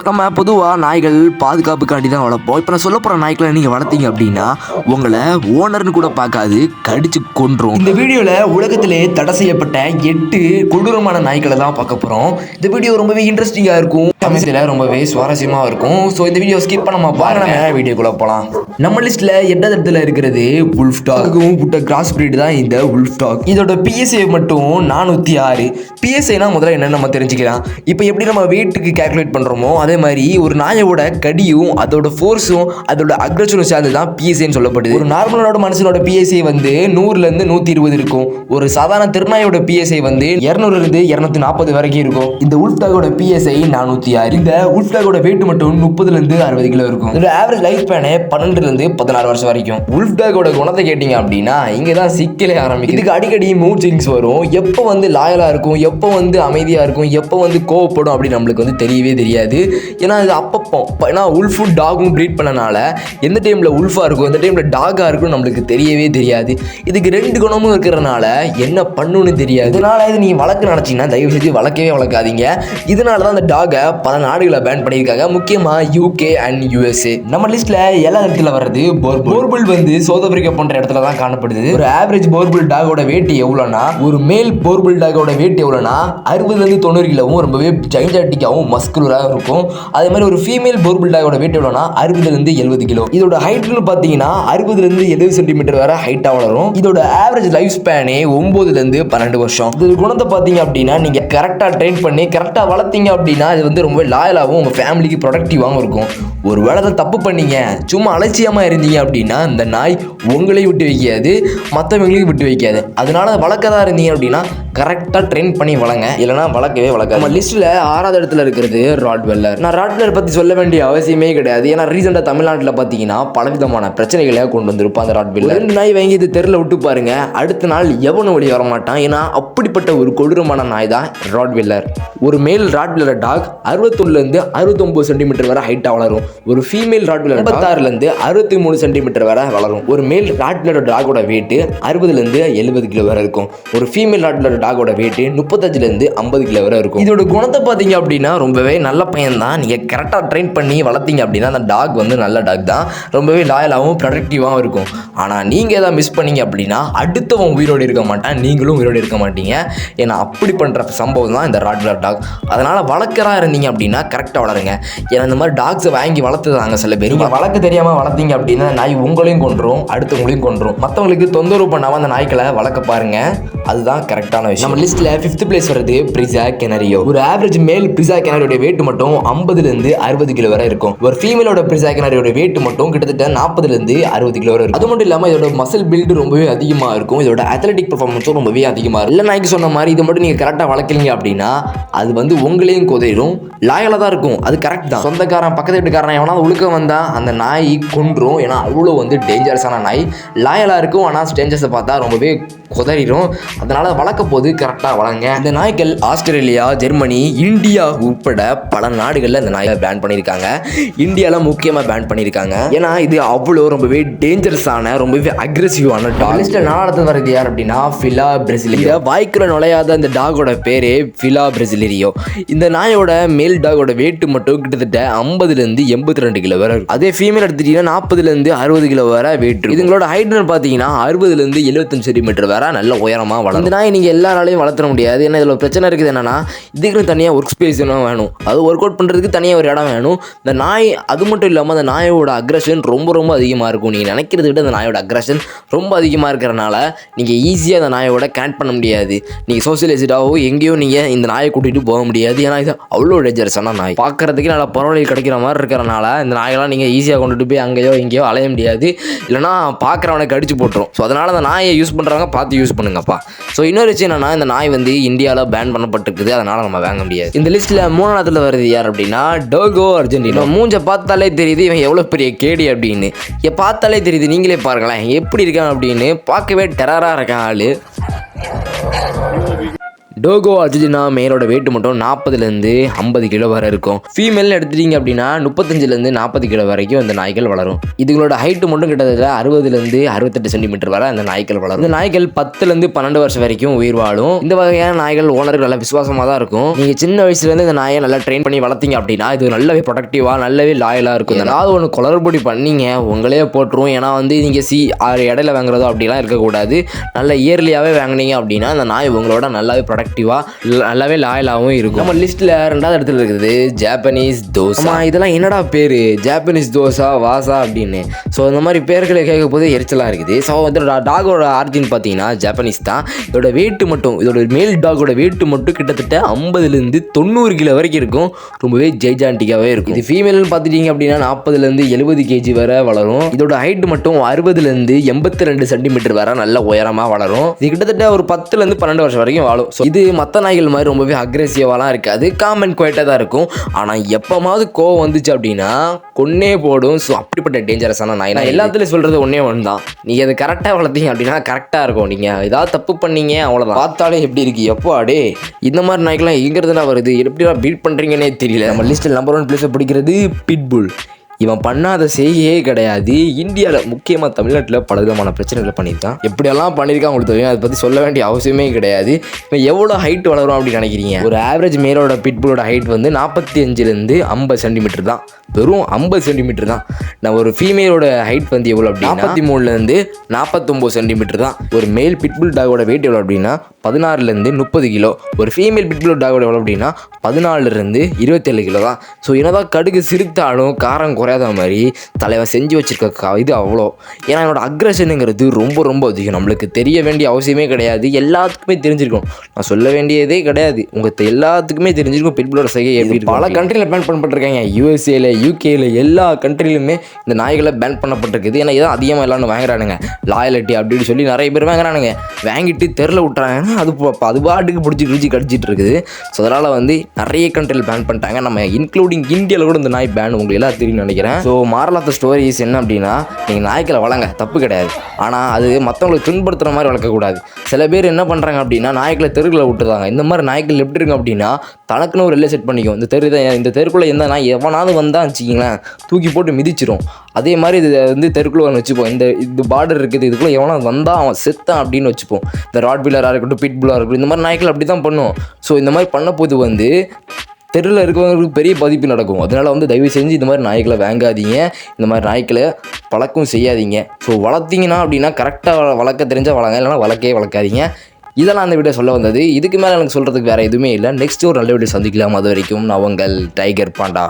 நம்ம பொதுவாக நாய்கள் பாதுகாப்புக்காண்டி தான் வளர்ப்போம். இப்போ நான் சொல்ல போகிற நாய்க்களை நீங்கள் வளர்த்தீங்க அப்படின்னா உங்களை ஓனர்னு கூட பார்க்காது, கடிச்சு கொன்றும். இந்த வீடியோவில் உலகத்திலே தடை செய்யப்பட்ட 8 கொடூரமான நாய்க்களை தான் பார்க்க போகிறோம். இந்த வீடியோ ரொம்பவே இன்ட்ரெஸ்டிங்காக இருக்கும், சமயத்தில் ரொம்பவே சுவாரஸ்யமாக இருக்கும். ஸோ இந்த வீடியோ ஸ்கிப் பண்ணாம பாருங்க, வீடியோக்குள்ளே போகலாம். நம்ம லிஸ்ட்டில் 8வது இடத்துல இருக்கிறது உல்ஃப் டாக். விட்ட கிராஸ் பிரீடு தான் இந்த உல்ஃப் டாக். இதோட PSA மட்டும் 406. PSAனா முதல்ல என்னன்னு நம்ம தெரிஞ்சுக்கலாம். இப்போ எப்படி நம்ம வெயிட்டுக்கு கேல்குலேட் பண்ணுறோமோ அதே மாதிரி ஒரு நாயோட கடியும் அதோட ஃபோர்ஸும் அதோட அக்ரஷனும் சேர்ந்து தான் PSAன்னு சொல்லப்படுது. ஒரு நார்மலோட மனுஷனோட PSA வந்து 100லேருந்து 120 இருக்கும். ஒரு சாதாரண திருநாயோட PSA வந்து 200லேருந்து 240 வரைக்கும் இருக்கும். இந்த உல்ஃப் டாகோட PSA 406. இந்த உல்ஃப் டாகோட வெயிட் மட்டும் 30லேருந்து 60 கிலோ இருக்கும். இதோட ஆவரேஜ் லைஃப் ஸ்பேனே 12லேருந்து 16 வருஷம் வரைக்கும். உல்ஃப் டாகோட குணத்தை கேட்டீங்க அப்படின்னா இங்கே தான் சிக்கலே ஆரம்பிக்கும். இதுக்கு அடிக்கடி மூட் ஸ்விங்ஸ் வரும். எப்போ வந்து லாயலாக இருக்கும், எப்போ வந்து அமைதியாக இருக்கும், எப்போ வந்து கோவப்படும் அப்படின்னு நம்மளுக்கு வந்து தெரியவே தெரியாது. ஏன்னா இது அப்பப்போ ஏன்னா உல்ஃபும் டாகும் ப்ரீட் பண்ணனால எந்த டைமில் உல்ஃபாக இருக்கும் எந்த டைமில் டாகாக இருக்கும் நம்மளுக்கு தெரியவே தெரியாது. இதுக்கு 2 குணமும் இருக்கிறனால என்ன பண்ணுன்னு தெரியாது. இதனால் இது நீங்கள் வளர்க்க நினச்சிங்கன்னா தயவு செஞ்சு வளர்க்கவே வளர்க்காதீங்க. இதனால தான் அந்த டாகை பல நாடுகளை பேன் பண்ணியிருக்காங்க, முக்கியமாக UK அண்ட் USA. நம்ம லிஸ்ட்டில் 7வது இடத்துல வர்றது போர்புல். வந்து சவுத் ஆப்பிரிக்கா போன்ற இடத்துல தான் காணப்படுது. ஒரு ஆவரேஜ் போர்புல் டாகோட வெயிட் எவ்வளோனா, ஒரு மேல் போர்புல் டாகோட வெயிட் எவ்வளோனா 60லேருந்து 90 கிலோவும் ரொம்பவே ஜைண்டாட்டிக்காகவும் மஸ்குலராக இருக்கும். அதே மாதிரி ஒரு ஃபீமேல் போர்புல் டாகோட வெயிட் எவ்வளோனா 60லேருந்து 70 கிலோ. இதோட ஹைட்னு பார்த்தீங்கன்னா 60லேருந்து 70 சென்டிமீட்டர் வரை ஹைட்டாக வளரும். இதோட ஆவரேஜ் லைஃப் ஸ்பேனே 9லேருந்து 12 வருஷம். இது குணத்தை பார்த்தீங்க அப்படின்னா நீங்கள் கரெக்டாக ட்ரெயின் பண்ணி கரெக்டாக வளர்த்தீங்க அப்படின்னா இது வந்து ரொம்ப லாயலாகவும் உங்கள் ஃபேமிலிக்கு ப்ரொடக்டிவாகவும் இருக்கும். ஒரு வேளை தப்பு பண்ணீங்க, சும்மா அலட்சியமாக இருந்தீங்க அப்படின்னா இந்த நாய் உங்களையும் விட்டு வைக்காது, மற்றவங்களையும் விட்டு வைக்காது. அதனால வளர்க்கதா இருந்தீங்க அப்படின்னா கரெக்டாக ட்ரெயின் பண்ணி வளங்க, இல்லைனா வளர்க்கவே வளர்க்க. நம்ம லிஸ்ட்டில் 6வது இடத்துல இருக்கிறது ராட்வெல்லர். நான் ராட்வெல்லர் பற்றி சொல்ல வேண்டிய அவசியமே கிடையாது. ஏன்னா ரீசெண்டாக தமிழ்நாட்டில் பார்த்தீங்கன்னா பலவிதமான பிரச்சனைகளை கொண்டு வந்திருப்பான் அந்த ராட்வெல்லர். 2 நாய் வாங்கி இது தெருவில் விட்டு பாருங்க, அடுத்த நாள் எவனும் வெளியே வரமாட்டான். ஏன்னா அப்படிப்பட்ட ஒரு கொடூரமான நாய் தான் ராட்வெல்லர். ஒரு மேல் ராட்வெல்லர் டாக் 61லேருந்து 69 சென்டிமீட்டர் வரை ஹைட்டாக வளரும். ஒரு ஃபீமேல் ராட்வெல்லர் 56லேருந்து 63 சென்டிமீட்டர் வரை வளரும். ஒரு மேல் ராட்வெல்லர் டாகோட வெயிட் 60லேருந்து 70 கிலோ வரை இருக்கும். ஒரு ஃபீமேல் ராட்வெல்லர் டாகோட வெயிட் 35லேருந்து 50 கிலோ வரை இருக்கும். இதோட குணத்தை பார்த்தீங்க அப்படின்னா ரொம்பவே நல்ல பையன் தான். நீங்கள் கரெக்டாக ட்ரெயின் பண்ணி வளர்த்தீங்க அப்படின்னா அந்த டாக் வந்து நல்ல டாக் தான், ரொம்பவே லாயலாகவும் ப்ரொடக்டிவாகவும் இருக்கும். ஆனால் நீங்கள் எதாவது மிஸ் பண்ணீங்க அப்படின்னா அடுத்தவன் உயிரோடு இருக்க மாட்டான், நீங்களும் உயிரோடு இருக்க மாட்டீங்க. ஏன்னா அப்படி பண்ணுற சம்பவம் தான் இந்த ராட்வெல்லர் டாக். அதனால் வளர்க்கறா இருந்தீங்க அப்படின்னா கரெக்டாக வளருங்க. ஏன்னா இந்த மாதிரி டாக்ஸை வாங்கி வளர்த்துதாங்க சில பேர். நீங்கள் வளர்க்க தெரியாமல் வளர்த்தீங்க அப்படின்னா நாய் உங்களையும் கொன்றும் அடுத்தவங்களையும் கொன்றும். மற்றவங்களுக்கு தொந்தரவு பண்ணாமல் அந்த நாய்க்களை வளர்க்க பாருங்க, அதுதான் கரெக்டான விஷயம். நம்ம லிஸ்ட்டில் 5th பிளேஸ் வருது பிரிசா கெனரியோ. ஒரு ஆவரேஜ் மேல் பிரிசா கெனரியோட வெயிட் மட்டும் 50லேருந்து 60 கிலோ வரை இருக்கும். ஒரு ஃபீமேலோட பிரிசா கெனரியோட வெயிட் மட்டும் கிட்டத்தட்ட 40லேருந்து 60 கிலோ வரை இருக்கும். அது மட்டும் இல்லாமல் இதோட மசில் பில்டு ரொம்பவே அதிகமாக இருக்கும். இதோட அத்லெட்டிக் பர்ஃபார்மன்ஸும் ரொம்பவே அதிகமாக இருக்கும். இல்லை நாய்க்கு சொன்ன மாதிரி இது மட்டும் நீங்கள் கரெக்டாக வளர்க்கலீங்க அப்படின்னா அது வந்து உங்களையும் கொதையிடும், லாயலாக தான் இருக்கும். அது கரெக்ட் தான். சொந்தக்காரன் பக்கத்து வீட்டுக்காரன் எவனா ஒழுக்க வந்தால் அந்த நாய் கொன்றும். ஏன்னா அவ்வளோ வந்து டேஞ்சரஸான நாய். லாயலாக இருக்கும், ஆனால் ஸ்ட்ரேஞ்சர்ஸை பார்த்தா ரொம்பவே கொதறிடும். அதனால் வளர்க்க போது கரெக்டாக வளங்க. இந்த நாய்கள் ஆஸ்திரேலியா, ஜெர்மனி, இந்தியா உட்பட பல நாடுகளில் இந்த நாயை பேன் பண்ணியிருக்காங்க. இந்தியாவில் முக்கியமாக பேன் பண்ணியிருக்காங்க. ஏன்னா இது அவ்வளோ ரொம்பவே டேஞ்சரஸான ரொம்பவே அக்ரெசிவான டாக். லிஸ்ட்டில் 4வது வருது யார் அப்படின்னா ஃபிலா பிரசிலியோ. வாய்க்குள்ள நுழையாத இந்த டாகோட பேரே ஃபிலா பிரசிலியோ. இந்த நாயோட மேல் டாகோட வெயிட் மட்டும் கிட்டத்தட்ட 50லேருந்து 82 கிலோ வரை இருக்கும். அதே ஃபீமேல் எடுத்துட்டீங்கன்னா 40லேருந்து 60 கிலோ வரை வெயிட் இருக்கும். இதுங்களோட ஹைட்னு பார்த்தீங்கன்னா 60லேருந்து 75 சென்டிமீட்டர் வரை நல்ல உயரமாக வளரும். இந்த நாய் நீங்கள் எல்லாராலையும் வளர்த்த முடியாது. ஏன்னா இதில் பிரச்சனை இருக்குது என்னன்னா இதுக்குன்னு தனியாக ஒர்க் ஸ்பேஸ் வேணும், அது ஒர்க் அவுட் பண்ணுறதுக்கு தனியாக ஒரு இடம் வேணும். இந்த நாய் அது மட்டும் இல்லாமல் அந்த நாயோட அக்ரஷன் ரொம்ப அதிகமாக இருக்கும். நீங்கள் நினைக்கிறத விட அந்த நாயோட அக்ரஷன் ரொம்ப அதிகமாக இருக்கிறனால நீங்கள் ஈஸியாக அந்த நாயோட கனெக்ட் பண்ண முடியாது. நீங்கள் சோசியலைஸ்டாகவோ எங்கேயோ நீங்கள் இந்த நாயை கூட்டிகிட்டு போக முடியாது. ஏன்னா இது அவ்வளோ டேஞ்சரஸான நாய். பார்க்குறதுக்கு நல்லா பரவாயில்ல கிடைக்கிற மாதிரி இருக்கிறனால இந்த நாயெல்லாம் நீங்கள் ஈஸியாக கொண்டுட்டு போய் அங்கேயோ இங்கேயோ அலைய முடியாது, இல்லைனா பார்க்குறவனை கடிச்சு போட்டுரும். ஸோ அதனால் அந்த நாயை யூஸ் பண்ணுறவங்க பார்த்து யூஸ் பண்ணுங்கப்பா. ஸோ இன்னொரு விஷயம் என்னன்னா இந்த நாய் வந்து இந்தியாவில் பேன் பண்ணப்பட்டிருக்குது, அதனால் நம்ம வாங்க முடியாது. இந்த லிஸ்ட்டில் 3வது இடத்துல வருது யார் அப்படின்னா டோகோ அர்ஜென்டினா. மூஞ்சை பார்த்தாலே தெரியுது இவன் எவ்வளோ பெரிய கேடி அப்படின்னு. பார்த்தாலே தெரியுது, நீங்களே பாருங்களேன் எப்படி இருக்கான் அப்படின்னு. பார்க்கவே டெரராக இருக்கான் ஆள். டோகோ அர்ஜென்டினா மேலோட வெயிட் மட்டும் 40லேருந்து 50 கிலோ வரை இருக்கும். ஃபீமேல் எடுத்துட்டீங்க அப்படின்னா 35லேருந்து 40 கிலோ வரைக்கும் இந்த நாய்கள் வளரும். இதுகளோட ஹைட்டு மட்டும் கிட்டத்தட்ட 60லேருந்து 68 சென்டிமீட்டர் வரை அந்த நாய்கள் வளரும். இந்த நாய்கள் 10லேருந்து 12 வருஷம் வரைக்கும் உயிர் வாழும். இந்த வகையான நாய்கள் ஓனர்கள் நல்லா விசுவாசமாக தான் இருக்கும். நீங்கள் சின்ன வயசுலேருந்து இந்த நாயை நல்லா ட்ரெயின் பண்ணி வளர்த்தீங்க அப்படின்னா இது நல்லாவே ப்ரொடக்டிவாக நல்லாவே லாயலாக இருக்கும். ஏதாவது ஒன்று குளறுபடி பண்ணீங்க உங்களே போட்டுரும். ஏன்னா வந்து நீங்கள் 6 இடையில வாங்குறதோ அப்படிலாம் இருக்கக்கூடாது. நல்ல இயர்லியாகவே வாங்கினீங்க அப்படின்னா அந்த நாய் உங்களோட நல்லாவே ப்ரொடக்டிவாக நல்லாவே லாயலாகவும் இருக்கும். நம்ம லிஸ்ட்டில் 2வது இடத்துல இருக்குது ஜாப்பனீஸ் தோசா. இதெல்லாம் என்னடா பேர், ஜாப்பனீஸ் தோசா வாசா அப்படின்னு. ஸோ இந்த மாதிரி பேர்களை கேட்க போது எரிச்சலாக இருக்குது. ஸோ வந்து டாகோட ஆரிஜின் பார்த்தீங்கன்னா ஜாப்பனீஸ் தான். இதோட வெயிட்டு மட்டும், இதோட மேல் டாகோட வெயிட்டு மட்டும் கிட்டத்தட்ட 50லேருந்து 90 கிலோ வரைக்கும் இருக்கும். ரொம்பவே ஜெய்ஜாண்டிக்காகவே இருக்கும். இது ஃபீமேல்னு பார்த்துட்டீங்க அப்படின்னா 40லேருந்து 70 kg வரை வளரும். இதோட ஹைட் மட்டும் 60லேருந்து 82 சென்டிமீட்டர் வரை நல்ல உயரமாக வளரும். இது கிட்டத்தட்ட ஒரு 10லேருந்து 12 வருஷம் வரைக்கும் வாழும். ஸோ இது மற்ற நாய்கள் மாதிரி ரொம்பவே அக்ரெசிவாலாம் இருக்காது, காமன் குவைட்டாக தான் இருக்கும். ஆனால் எப்போமாவது கோவம் வந்துச்சு அப்படின்னா கொன்னே போடும். ஸோ அப்படிப்பட்ட டேஞ்சரஸான நாய். நான் எல்லாத்துலேயும் சொல்கிறது ஒன்றே ஒன்று தான், நீங்கள் அது கரெக்டாக வளர்த்தீங்க அப்படின்னா கரெக்டாக இருக்கும். நீங்கள் ஏதாவது தப்பு பண்ணீங்க அவ்வளோதான். பார்த்தாலே எப்படி இருக்குது, எப்போ அடே இந்த மாதிரி நாய்க்கெல்லாம் எங்கிறதுனா வருது, எப்படிலாம் பீட் பண்ணுறீங்கன்னே தெரியல. நம்ம லிஸ்ட்டில் நம்பர் 1 பிளேஸை பிடிக்கிறது பிட்புல். இவன் பண்ணாத செய்யே கிடையாது. இந்தியாவில் முக்கியமாக தமிழ்நாட்டில் பல விதமான பிரச்சனைகளை பண்ணியிருக்கான். எப்படியெல்லாம் பண்ணியிருக்கான் உங்களுக்கு தெரியும், அதை பற்றி சொல்ல வேண்டிய அவசியமே கிடையாது. இவன் எவ்வளோ ஹைட் வளரும் அப்படின்னு நினைக்கிறீங்க? ஒரு ஆவரேஜ் மேலோட பிட்புலோட ஹைட் வந்து 45லேருந்து 50 சென்டிமீட்டர் தான். வெறும் 50 சென்டிமீட்டர் தான். நான் ஒரு ஃபீமேலோட ஹைட் வந்து எவ்வளோ அப்படின்னா 43லேருந்து 49 சென்டிமீட்டர் தான். ஒரு மேல் பிட்புல் டாகோட வெயிட் எவ்வளோ அப்படின்னா 16லேருந்து 30 கிலோ. ஒரு ஃபீமேல் பிட்புல் டாகோட எவ்வளோ அப்படின்னா 14லேருந்து 27 கிலோ தான். ஸோ என்னதான் கடுகு சிரித்தாலும் காரம் குறையாத மாதிரி தலைவன் செஞ்சு வச்சிருக்க இது அவ்வளோ. ஏன்னா என்னோட அக்ரஷனுங்கிறது ரொம்ப ரொம்ப அதிகம். நம்மளுக்கு தெரிய வேண்டிய அவசியமே கிடையாது, எல்லாத்துக்குமே தெரிஞ்சிருக்கும். நான் சொல்ல வேண்டியதே கிடையாது, உங்களுக்கு எல்லாத்துக்குமே தெரிஞ்சிருக்கும் பிட்புலோட செய்கை எப்படி இருக்கும். பல கண்ட்ரியில் பேன் பண்ணப்பட்டிருக்காங்க, யூஎஸ்ஏல யூகேல எல்லா கண்ட்ரிலுமே இந்த நாய்களை பேன் பண்ணப்பட்டிருக்குது. ஏன்னா இதான் அதிகமாக எல்லாரும் வாங்குறானுங்க, லாயலிட்டி அப்படின்னு சொல்லி நிறைய பேர் வாங்குறானுங்க. வாங்கிட்டு தெருல விட்டுறாங்க, அது பாட்டுக்கு பிடிச்சி கடிச்சிட்டு இருக்குது. ஸோ அதனால் வந்து நிறைய கண்ட்ரியில் பேன் பண்ணிட்டாங்க. நம்ம இன்க்ளூடிங் இந்தியாவில் கூட இந்த நாய் பேன் உங்களுக்கு எல்லாம் தெரியும் நினைக்கிறேன். So moral of the stories என்ன அப்படின்னா, நீங்கள் நாய்க்களை வளங்க, தப்பு கிடையாது. ஆனால் அது மற்றவங்களுக்கு துன்படுத்துகிற மாதிரி வளர்க்கக்கூடாது. சில பேர் என்ன பண்ணுறாங்க அப்படின்னா நாய்க்களை தெருக்களை விட்டுறாங்க. இந்த மாதிரி நாய்க்கள் எப்படி இருக்கு அப்படின்னா தனக்குன்னு ஒரு எல்லை செட் பண்ணிக்கும். இந்த தெருக்குள்ளே எந்த நாய் எவனாவது வந்தால் வச்சுக்கிங்களேன் தூக்கி போட்டு மிதிச்சிரும். அதே மாதிரி இது வந்து தெருக்குள்ளே ஒன்று வச்சுப்போம். இது பார்டர் இருக்குது, இதுக்குள்ளே எவனா வந்தால் அவன் செத்தான் அப்படின்னு வச்சுப்போம். இந்த ராட்வீலராக இருக்கட்டும், பிட்புல்லாக இருக்கட்டும், இந்த மாதிரி நாய்க்கள் அப்படி தான் பண்ணும். ஸோ இந்த மாதிரி பண்ண போது வந்து தெருவில் இருக்கிறவங்களுக்கு பெரிய பாதிப்பு நடக்கும். அதனால் வந்து தயவு செஞ்சு இந்த மாதிரி நாய்க்களை வாங்காதீங்க, இந்த மாதிரி நாய்க்களை பழக்கம் செய்யாதீங்க. ஸோ வளர்த்திங்கன்னா அப்படின்னா கரெக்டாக வளர்க்க தெரிஞ்சால் வளங்க, இல்லைனா வளர்க்காதீங்க. இதெல்லாம் அந்த வீடியோ சொல்ல வந்தது. இதுக்கு மேலே எனக்கு சொல்கிறதுக்கு வேறு எதுவுமே இல்லை. நெக்ஸ்ட் ஒரு நல்ல வீடியோ சந்திக்கலாம். அது வரைக்கும் நான் உங்கள் டைகர் பாண்டா.